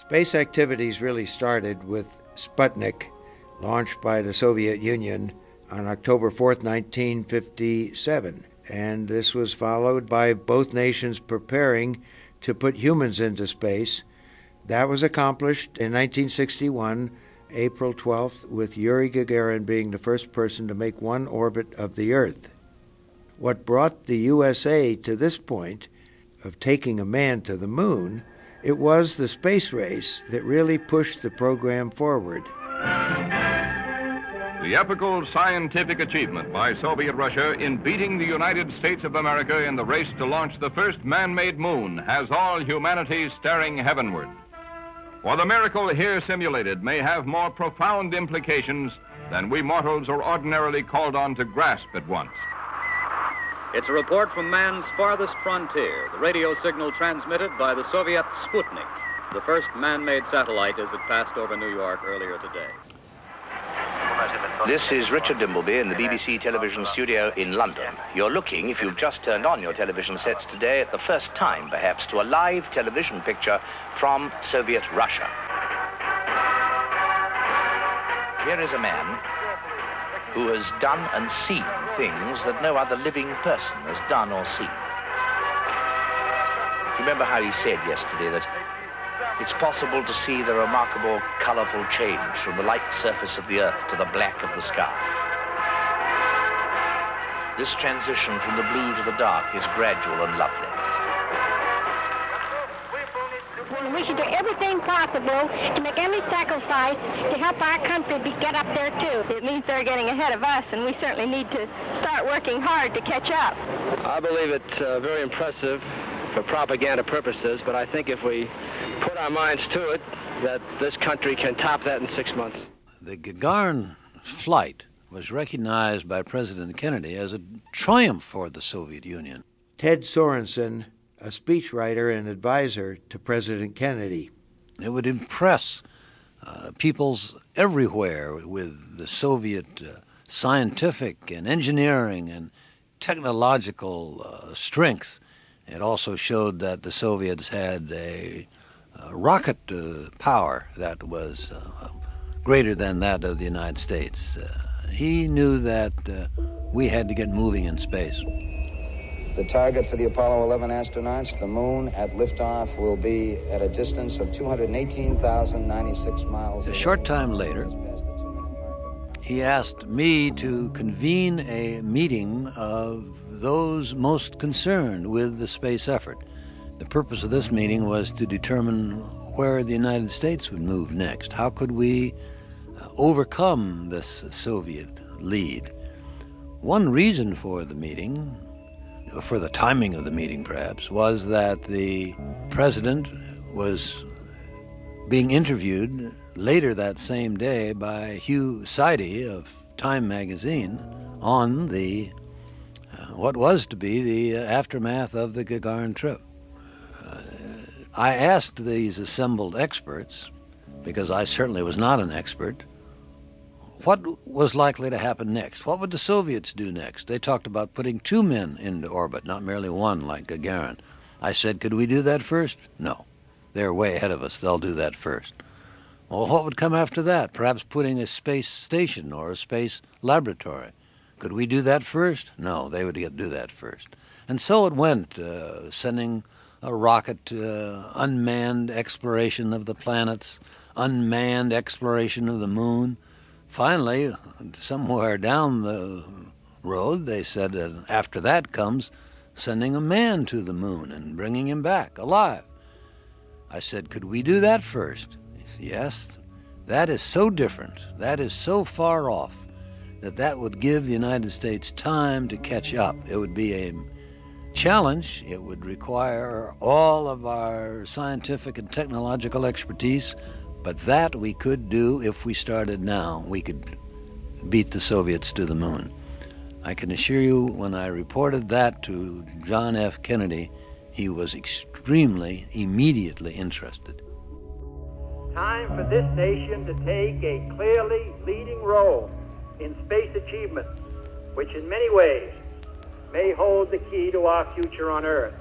Space activities really started with Sputnik, launched by the Soviet Union on October 4th, 1957. And this was followed by both nations preparing to put humans into space. That was accomplished in 1961, April 12th, with Yuri Gagarin being the first person to make one orbit of the Earth. What brought the USA to this point of taking a man to the moon, it was the space race that really pushed the program forward. The epical scientific achievement by Soviet Russia in beating the United States of America in the race to launch the first man-made moon has all humanity staring heavenward. For the miracle here simulated may have more profound implications than we mortals are ordinarily called on to grasp at once. It's a report from man's farthest frontier, the radio signal transmitted by the Soviet Sputnik, the first man-made satellite as it passed over New York earlier today. This is Richard Dimbleby in the BBC television studio in London. You're looking, if you've just turned on your television sets today, at the first time, perhaps, to a live television picture from Soviet Russia. Here is a man who has done and seen things that no other living person has done or seen. Remember how he said yesterday that it's possible to see the remarkable, colorful change from the light surface of the Earth to the black of the sky. This transition from the blue to the dark is gradual and lovely. We should do everything possible to make every sacrifice to help our country get up there, too. It means they're getting ahead of us, and we certainly need to start working hard to catch up. I believe it's very impressive for propaganda purposes, but I think if we put our minds to it, that this country can top that in 6 months. The Gagarin flight was recognized by President Kennedy as a triumph for the Soviet Union. Ted Sorensen, a speechwriter and advisor to President Kennedy. It would impress peoples everywhere with the Soviet scientific and engineering and technological strength. It also showed that the Soviets had a rocket power that was greater than that of the United States. He knew that we had to get moving in space. The target for the Apollo 11 astronauts, the moon at liftoff, will be at a distance of 218,096 miles. A short time later, he asked me to convene a meeting of those most concerned with the space effort. The purpose of this meeting was to determine where the United States would move next. How could we overcome this Soviet lead? One reason for the meeting, for the timing of the meeting perhaps, was that the president was being interviewed later that same day by Hugh Sidey of Time magazine on the what was to be the aftermath of the Gagarin trip. I asked these assembled experts, because I certainly was not an expert, what was likely to happen next? What would the Soviets do next? They talked about putting 2 men into orbit, not merely 1 like Gagarin. I said, could we do that first? No. They're way ahead of us. They'll do that first. Well, what would come after that? Perhaps putting a space station or a space laboratory. Could we do that first? No, they would do that first. And so it went, sending a rocket, unmanned exploration of the planets, unmanned exploration of the moon. Finally, somewhere down the road, they said that after that comes sending a man to the moon and bringing him back alive. I said, could we do that first? He said, yes. That is so different, that is so far off, that would give the United States time to catch up. It would be a challenge. It would require all of our scientific and technological expertise, but that we could do if we started now. We could beat the Soviets to the moon. I can assure you, when I reported that to John F. Kennedy, he was extremely, immediately interested. Time for this nation to take a clearly leading role in space achievement, which in many ways may hold the key to our future on Earth.